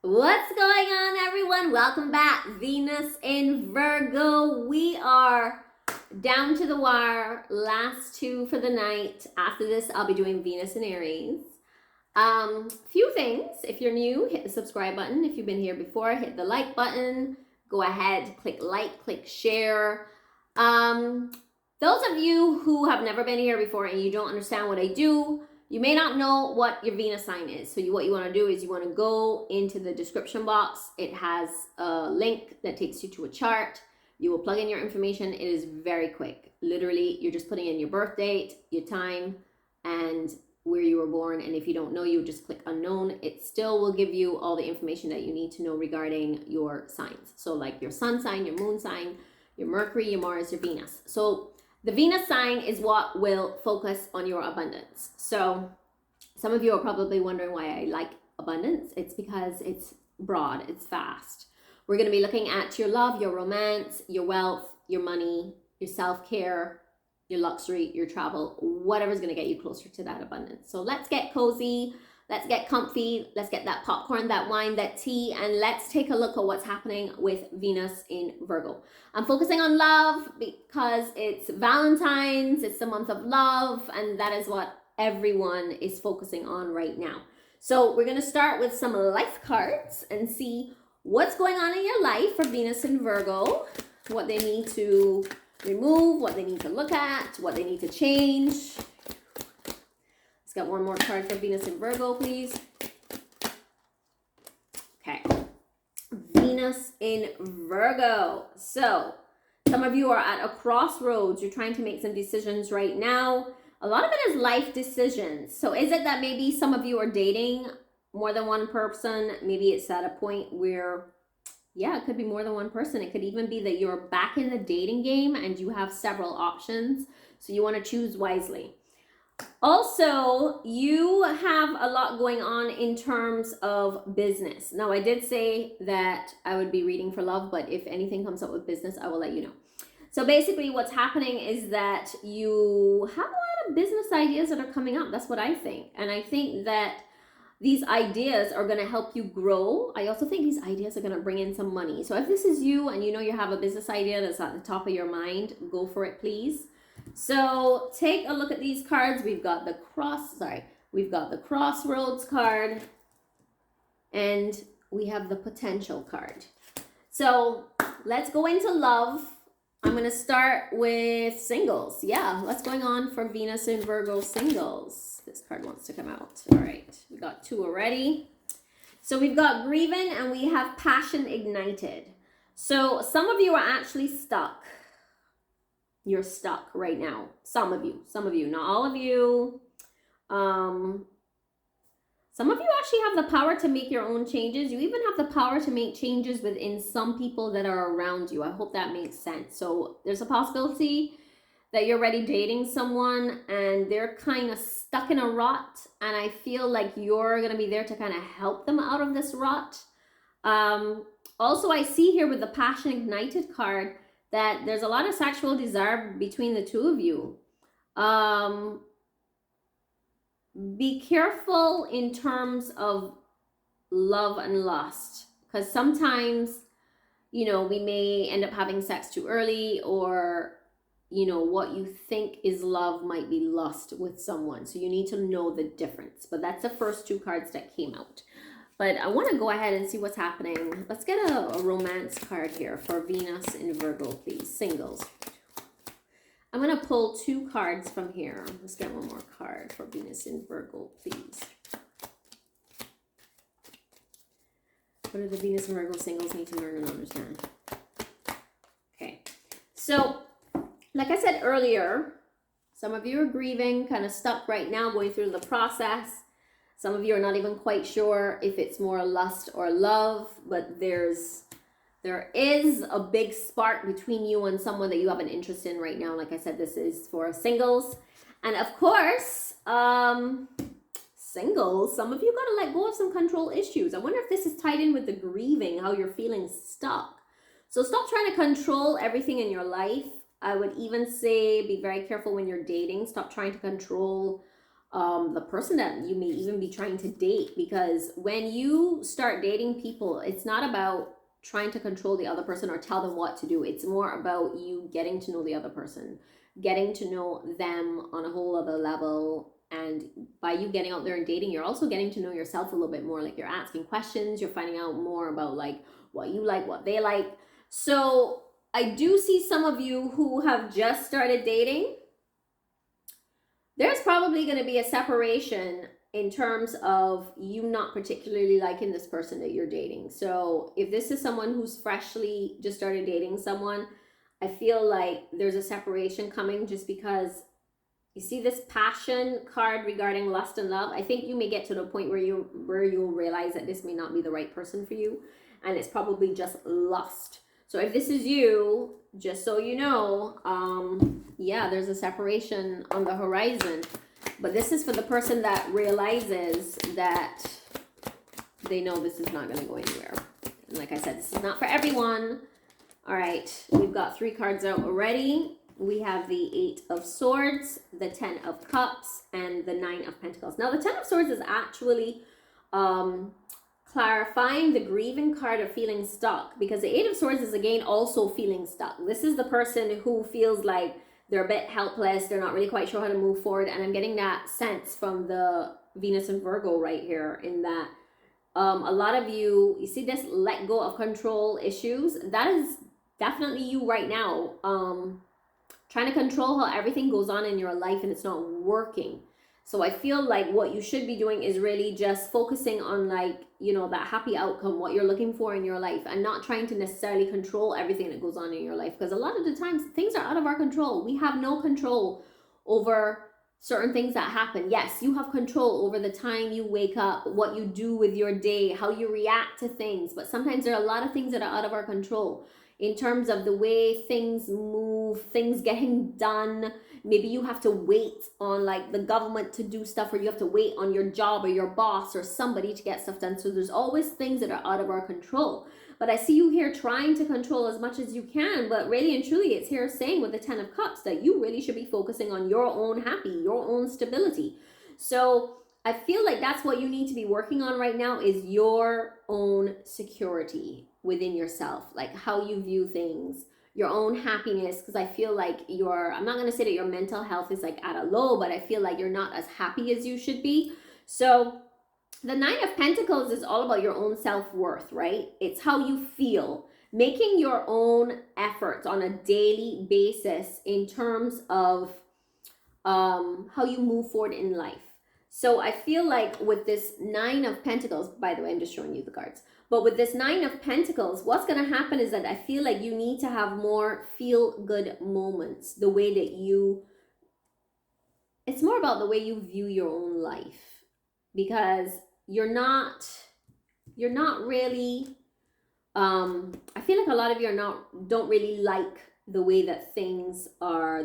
What's going on, everyone? Welcome back. Venus in Virgo. We are down to the wire. Last two for the night. After this, I'll be doing Venus in Aries. Few things. If you're new, hit the subscribe button. If you've been here before, hit the like button. Go ahead, click like, click share. Those of you who have never been here before and you don't understand what I do, you may not know what your Venus sign is. So what you want to do is you want to go into the description box. It has a link that takes you to a chart. You will plug in your information. It is very quick. Literally, you're just putting in your birth date, your time, and where you were born. And if you don't know, you just click unknown. It still will give you all the information that you need to know regarding your signs. So like your sun sign, your moon sign, your Mercury, your Mars, your Venus. So the Venus sign is what will focus on your abundance. So some of you are probably wondering why I like abundance. It's because it's broad, it's vast. We're going to be looking at your love, your romance, your wealth, your money, your self-care, your luxury, your travel, whatever's going to get you closer to that abundance. So let's get cozy. Let's get comfy. Let's get that popcorn, that wine, that tea, and let's take a look at what's happening with Venus in Virgo. I'm focusing on love because it's Valentine's, it's the month of love, and that is what everyone is focusing on right now. So we're going to start with some life cards and see what's going on in your life for Venus in Virgo, what they need to remove, what they need to look at, what they need to change. Got one more card for Venus in Virgo, please. Okay. Venus in Virgo. So some of you are at a crossroads. You're trying to make some decisions right now. A lot of it is life decisions. So is it that maybe some of you are dating more than one person? Maybe it's at a point where, yeah, it could be more than one person. It could even be that you're back in the dating game and you have several options. So you want to choose wisely. Also, you have a lot going on in terms of business. Now, I did say that I would be reading for love, but if anything comes up with business, I will let you know. So basically what's happening is that you have a lot of business ideas that are coming up. That's what I think. And I think that these ideas are going to help you grow. I also think these ideas are going to bring in some money. So if this is you and you know you have a business idea that's at the top of your mind, go for it, please. So take a look at these cards. We've got the Crossroads card, and we have the Potential card. So let's go into love. I'm going to start with singles. Yeah, what's going on for Venus in Virgo singles? This card wants to come out. All right, we got two already. So we've got grieving and we have passion ignited. So some of you are actually stuck. You're stuck right now. Some of you, not all of you. Some of you actually have the power to make your own changes. You even have the power to make changes within some people that are around you. I hope that makes sense. So there's a possibility that you're already dating someone and they're kind of stuck in a rut. And I feel like you're going to be there to kind of help them out of this rut. Also, I see here with the Passion Ignited card that there's a lot of sexual desire between the two of you. Be careful in terms of love and lust, because sometimes, you know, we may end up having sex too early, or, you know, what you think is love might be lust with someone. So you need to know the difference. But that's the first two cards that came out. But I want to go ahead and see what's happening. Let's get a romance card here for Venus in Virgo, please. Singles. I'm going to pull two cards from here. Let's get one more card for Venus in Virgo, please. What do the Venus and Virgo singles need to learn and understand? Okay. So, like I said earlier, some of you are grieving, kind of stuck right now, going through the process. Some of you are not even quite sure if it's more lust or love, but there is a big spark between you and someone that you have an interest in right now. Like I said, this is for singles. And of course, singles, some of you got to let go of some control issues. I wonder if this is tied in with the grieving, how you're feeling stuck. So stop trying to control everything in your life. I would even say be very careful when you're dating. Stop trying to control the person that you may even be trying to date, because when you start dating people, it's not about trying to control the other person or tell them what to do. It's more about you getting to know the other person, getting to know them on a whole other level. And by you getting out there and dating, you're also getting to know yourself a little bit more. Like, you're asking questions, you're finding out more about like what you like, what they like. So I do see some of you who have just started dating. There's probably going to be a separation in terms of you not particularly liking this person that you're dating. So if this is someone who's freshly just started dating someone, I feel like there's a separation coming, just because you see this passion card regarding lust and love. I think you may get to the point where you'll realize that this may not be the right person for you, and it's probably just lust. So if this is you, just so you know, yeah, there's a separation on the horizon. But this is for the person that realizes that they know this is not going to go anywhere. And like I said, this is not for everyone. All right, we've got 3 cards out already. We have the 8 of Swords, the 10 of Cups, and the 9 of Pentacles. Now, the 10 of Swords is actually clarifying the grieving card of feeling stuck, because the 8 of Swords is again also feeling stuck. This is the person who feels like they're a bit helpless. They're not really quite sure how to move forward. And I'm getting that sense from the Venus and Virgo right here, in that a lot of you see this let go of control issues. That is definitely you right now. Trying to control how everything goes on in your life, and it's not working. So I feel like what you should be doing is really just focusing on, like, you know, that happy outcome, what you're looking for in your life, and not trying to necessarily control everything that goes on in your life. Because a lot of the times things are out of our control. We have no control over certain things that happen. Yes, you have control over the time you wake up, what you do with your day, how you react to things. But sometimes there are a lot of things that are out of our control in terms of the way things move, things getting done. Maybe you have to wait on like the government to do stuff, or you have to wait on your job or your boss or somebody to get stuff done. So there's always things that are out of our control. But I see you here trying to control as much as you can, but really and truly it's here saying with the 10 of Cups that you really should be focusing on your own happy, your own stability. So I feel like that's what you need to be working on right now, is your own security within yourself, like how you view things, your own happiness. Because I feel like I'm not going to say that your mental health is like at a low, but I feel like you're not as happy as you should be. So the 9 of Pentacles is all about your own self-worth, right? It's how you feel, making your own efforts on a daily basis in terms of how you move forward in life. So I feel like with this 9 of Pentacles, by the way, I'm just showing you the cards, but with this 9 of Pentacles, what's going to happen is that I feel like you need to have more feel-good moments, the way that it's more about the way you view your own life, because you're not really, I feel like a lot of you don't really like the way that things are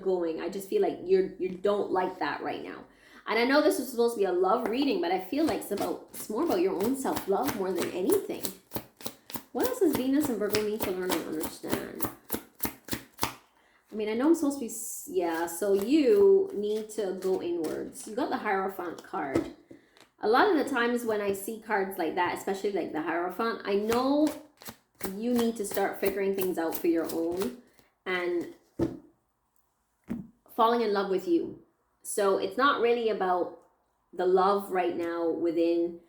going. I just feel like you don't like that right now. And I know this is supposed to be a love reading, but I feel like it's more about your own self-love more than anything. What else does Venus and Virgo need to learn and understand? I mean, I know I'm supposed to be, yeah, so you need to go inwards. You got the Hierophant card. A lot of the times when I see cards like that, especially like the Hierophant, I know you need to start figuring things out for your own and falling in love with you. So it's not really about the love right now with a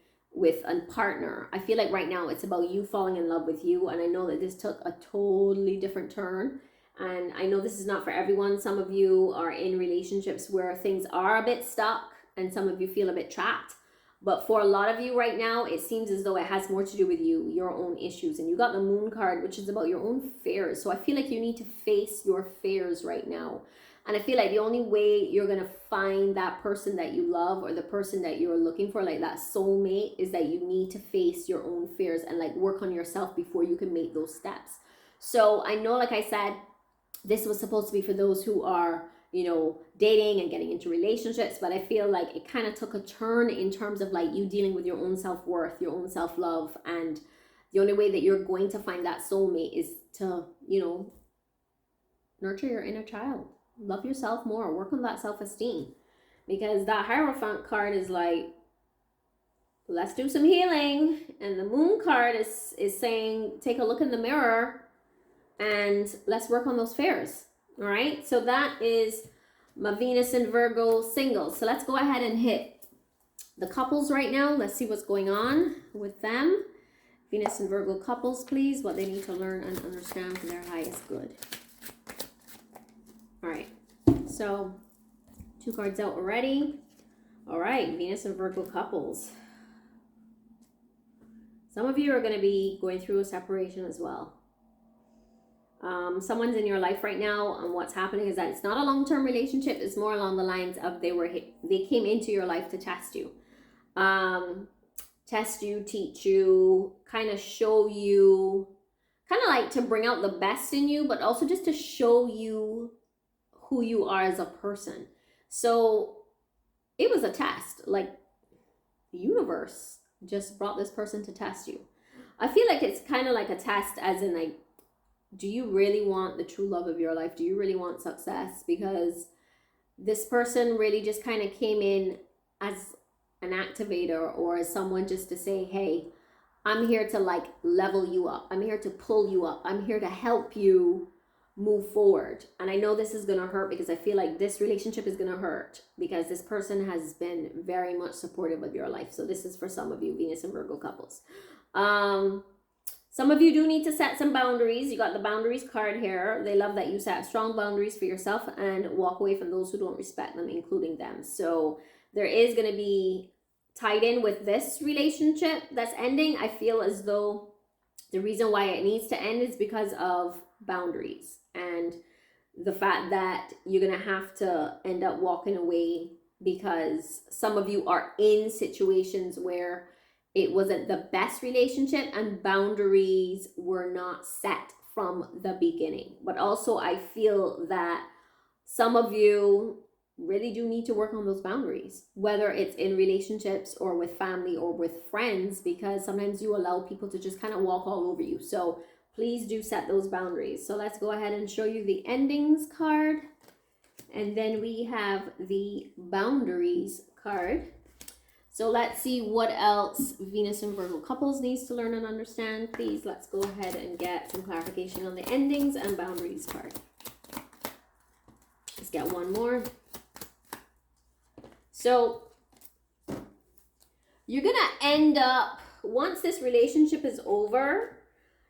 partner. I feel like right now it's about you falling in love with you. And I know that this took a totally different turn. And I know this is not for everyone. Some of you are in relationships where things are a bit stuck, and some of you feel a bit trapped. But for a lot of you right now, it seems as though it has more to do with you, your own issues. And you got the Moon card, which is about your own fears. So I feel like you need to face your fears right now. And I feel like the only way you're going to find that person that you love, or the person that you're looking for, like that soulmate, is that you need to face your own fears and like work on yourself before you can make those steps. So I know, like I said, this was supposed to be for those who are, you know, dating and getting into relationships, but I feel like it kind of took a turn in terms of like you dealing with your own self-worth, your own self-love. And the only way that you're going to find that soulmate is to, you know, nurture your inner child. Love yourself more, work on that self-esteem. because that Hierophant card is like, let's do some healing. And the Moon card is saying, take a look in the mirror and let's work on those fears. All right, so that is my Venus in Virgo singles. So let's go ahead and hit the couples right now. Let's see what's going on with them. Venus and Virgo couples, please, what they need to learn and understand for their highest good. All right, so 2 cards out already. All right, Venus and Virgo couples. Some of you are going to be going through a separation as well. Someone's in your life right now, and what's happening is that it's not a long-term relationship. It's more along the lines of they came into your life to test you. Test you, teach you, kind of show you, kind of like to bring out the best in you, but also just to show you who you are as a person. So it was a test, like the universe just brought this person to test you. I feel like it's kind of like a test as in like, do you really want the true love of your life? Do you really want success? Because this person really just kind of came in as an activator or as someone just to say, hey, I'm here to like level you up. I'm here to pull you up. I'm here to help you move forward. And I know this is going to hurt because I feel like this relationship is going to hurt because this person has been very much supportive of your life. So this is for some of you, Venus and Virgo couples. Some of you do need to set some boundaries. You got the boundaries card here. They love that you set strong boundaries for yourself and walk away from those who don't respect them, including them. So there is going to be tied in with this relationship that's ending. I feel as though the reason why it needs to end is because of boundaries and the fact that you're going to have to end up walking away because some of you are in situations where it wasn't the best relationship and boundaries were not set from the beginning. But also I feel that some of you really do need to work on those boundaries, whether it's in relationships or with family or with friends, because sometimes you allow people to just kind of walk all over you. So please do set those boundaries. So let's go ahead and show you the endings card. And then we have the boundaries card. So let's see what else Venus and Virgo couples needs to learn and understand. Please, let's go ahead and get some clarification on the endings and boundaries card. Let's get one more. So you're going to end up, once this relationship is over,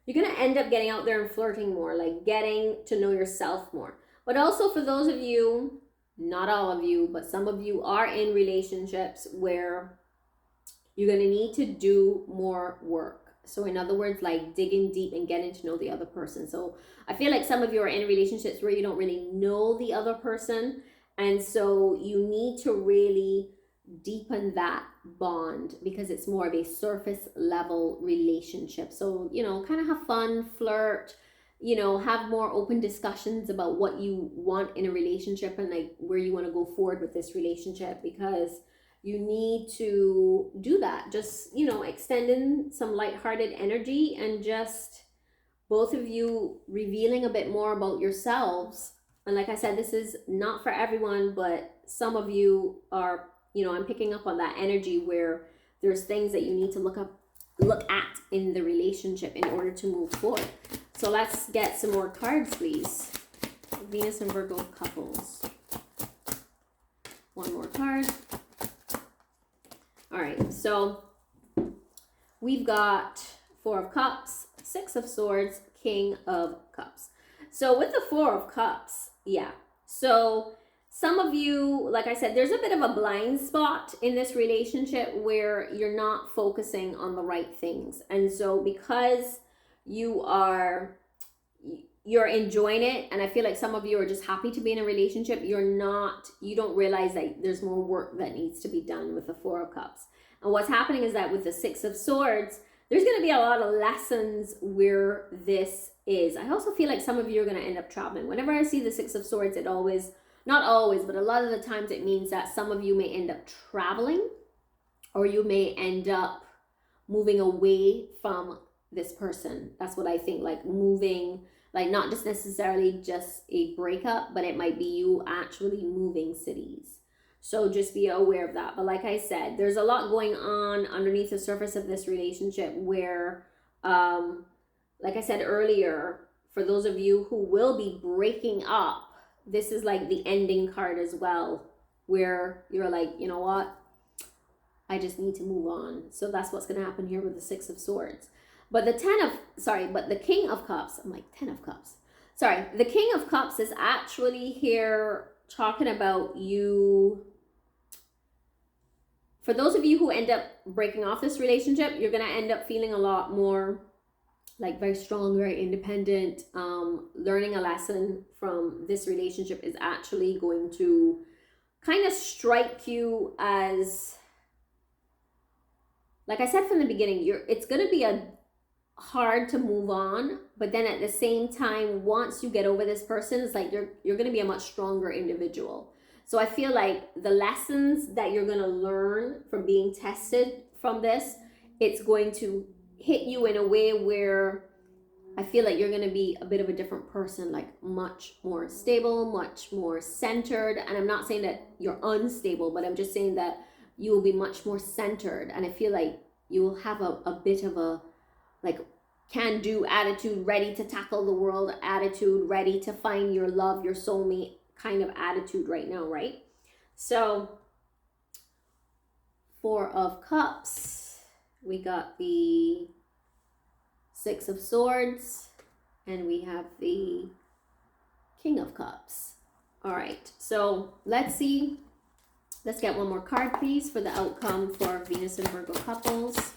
you're going to end up getting out there and flirting more, like getting to know yourself more. But also for those of you, not all of you, but some of you are in relationships where you're going to need to do more work. So in other words, like digging deep and getting to know the other person. So I feel like some of you are in relationships where you don't really know the other person. And so you need to really deepen that bond because it's more of a surface level relationship. So, you know, kind of have fun, flirt, you know, have more open discussions about what you want in a relationship and like where you want to go forward with this relationship, because you need to do that. Just, you know, extend in some lighthearted energy and just both of you revealing a bit more about yourselves. And like I said, this is not for everyone, but some of you are, you know, I'm picking up on that energy where there's things that you need to look at in the relationship in order to move forward. So let's get some more cards, please. Venus and Virgo couples. One more card. All right, so we've got 4 of Cups, 6 of Swords, King of Cups. So with the 4 of Cups, yeah. So some of you, like I said, there's a bit of a blind spot in this relationship where you're not focusing on the right things. And so because you're enjoying it, and I feel like some of you are just happy to be in a relationship, you don't realize that there's more work that needs to be done with the 4 of Cups. And what's happening is that with the 6 of Swords, there's going to be a lot of lessons where this is. I also feel like some of you are going to end up traveling. Whenever I see the 6 of Swords, it always, not always, but a lot of the times it means that some of you may end up traveling, or you may end up moving away from this person. That's what I think, like moving, like not just necessarily just a breakup, but it might be you actually moving cities. So just be aware of that. But like I said, there's a lot going on underneath the surface of this relationship where, like I said earlier, for those of you who will be breaking up, this is like the ending card as well, where you're like, you know what? I just need to move on. So that's what's going to happen here with the Six of Swords. But the King of Cups, I'm like 10 of Cups. Sorry, the King of Cups is actually here talking about you. For those of you who end up breaking off this relationship, you're going to end up feeling a lot more like very strong, very independent. Learning a lesson from this relationship is actually going to kind of strike you as, like I said from the beginning, it's going to be hard to move on, but then at the same time, once you get over this person, it's like you're going to be a much stronger individual. So I feel like the lessons that you're going to learn from being tested from this, it's going to hit you in a way where I feel like you're going to be a bit of a different person, like much more stable, much more centered. And I'm not saying that you're unstable, but I'm just saying that you will be much more centered. And I feel like you will have a bit of a like can-do attitude, ready to tackle the world attitude, ready to find your love, your soulmate kind of attitude right now, right? So 4 of Cups, we got the 6 of Swords, and we have the King of Cups. All right, so let's see. Let's get one more card, please, for the outcome for Venus and Virgo couples.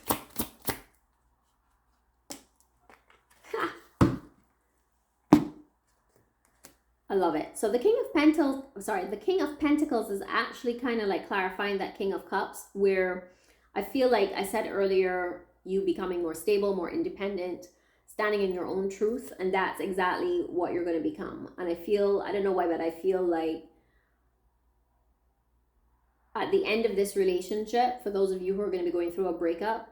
I love it. So the King of Pentacles is actually kind of like clarifying that King of Cups, where I feel like I said earlier, you becoming more stable, more independent, standing in your own truth, and that's exactly what you're going to become. And I don't know why, but I feel like at the end of this relationship, for those of you who are going to be going through a breakup,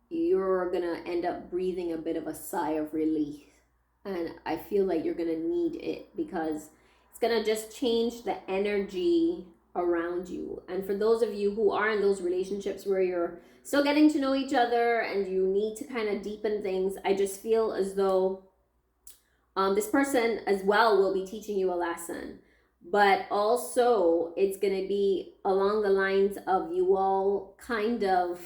you're going to end up breathing a bit of a sigh of relief. And I feel like you're going to need it because it's going to just change the energy around you. And for those of you who are in those relationships where you're still getting to know each other and you need to kind of deepen things, I just feel as though this person as well will be teaching you a lesson. But also it's going to be along the lines of you all kind of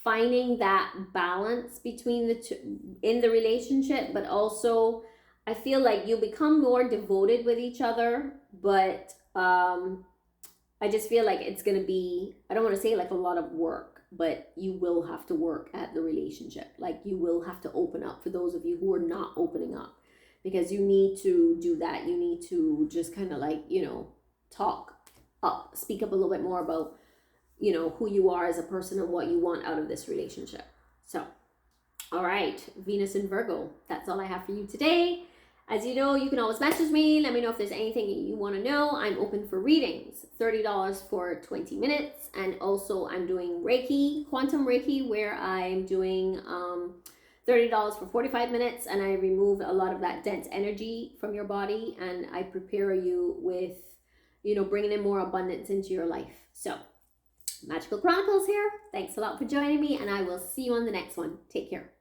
finding that balance between the two in the relationship, but also I feel like you'll become more devoted with each other, but I just feel like it's going to be, I don't want to say like a lot of work, but you will have to work at the relationship. Like you will have to open up for those of you who are not opening up, because you need to do that. You need to just kind of like, speak up a little bit more about who you are as a person and what you want out of this relationship. So, all right, Venus and Virgo, that's all I have for you today. As you know, you can always message me. Let me know if there's anything you want to know. I'm open for readings, $30 for 20 minutes. And also I'm doing Reiki, quantum Reiki, where I'm doing $30 for 45 minutes. And I remove a lot of that dense energy from your body. And I prepare you with, bringing in more abundance into your life. So, Magical Chronicles here. Thanks a lot for joining me, and I will see you on the next one. Take care.